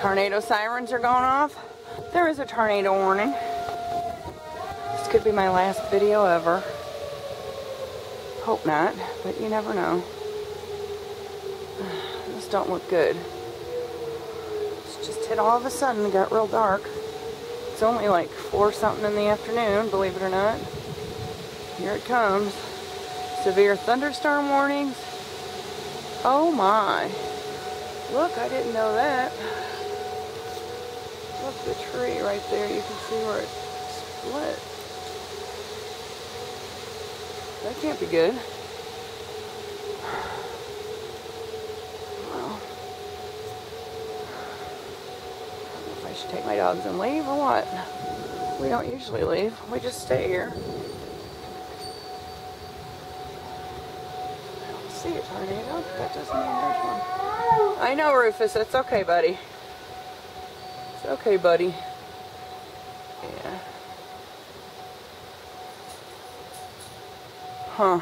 Tornado sirens are going off. There is a tornado warning. This could be my last video ever. Hope not, but you never know. This don't look good. It's just hit all of a sudden, it got real dark. It's only like 4 something in the afternoon, believe it or not. Here it comes. Severe thunderstorm warnings. Oh my. Look, I didn't know that. Look, the tree right there, you can see where it split. That can't be good. Well, I don't know if I should take my dogs and leave or what. We don't usually leave, we just stay here. I don't see a tornado, that doesn't mean there's one. I know, Rufus, it's okay, buddy. It's okay, buddy. Yeah. Huh.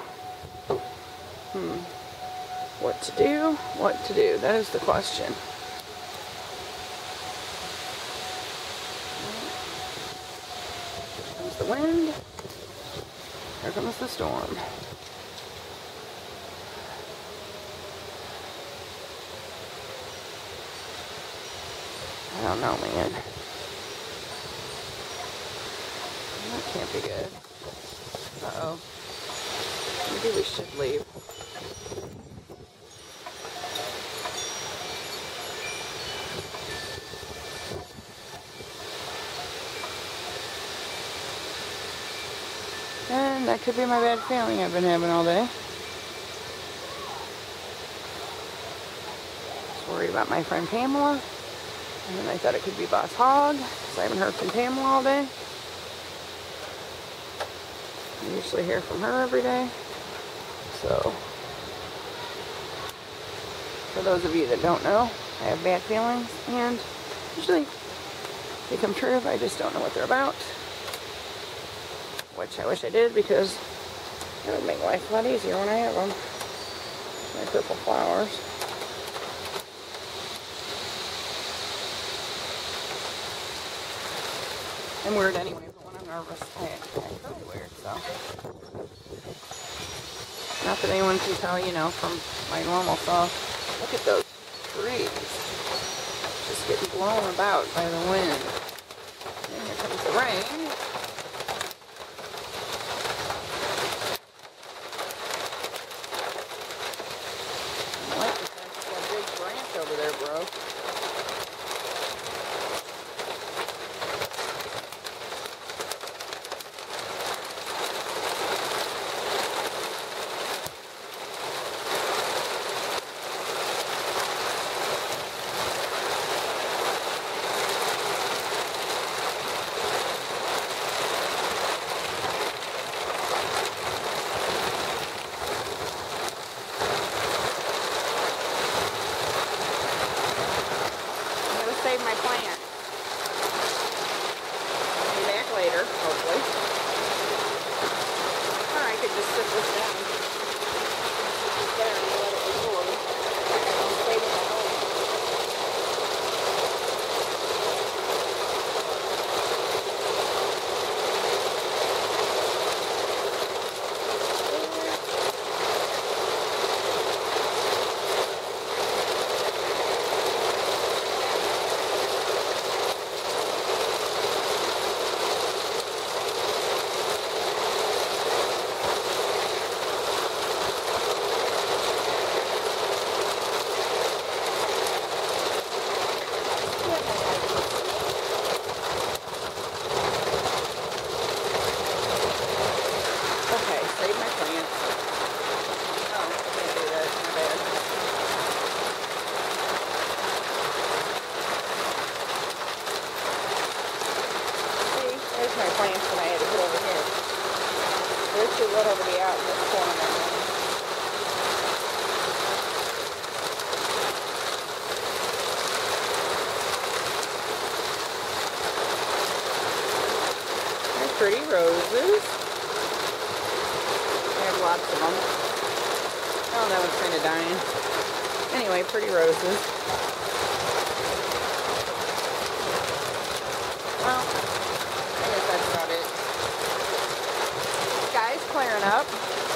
What to do? What to do? That is the question. Here comes the wind. Here comes the storm. I don't know, man. That can't be good. Uh-oh. Maybe we should leave. And that could be my bad feeling I've been having all day. Just worried about my friend Pamela. And then I thought it could be Boss Hog, because I haven't heard from Pamela all day. I usually hear from her every day. So, for those of you that don't know, I have bad feelings, and usually they come true if I just don't know what they're about. Which I wish I did, because it would make life a lot easier when I have them. My purple flowers. I'm weird anyway, but when I'm nervous, I act really weird, so. Not that anyone can tell, you know, from my normal self. Look at those trees. Just getting blown about by the wind. And here comes the rain. I like the fact that that big branch over there broke. Save my plant. I'll be back later, hopefully. Or I could just sit this down. Sit there and let it record. I'll save it at home. My plants that I had to put over here. They're too little to be out in this corner. They're pretty roses. I have lots of them. Oh, that one's kind of dying. Anyway, pretty roses. up.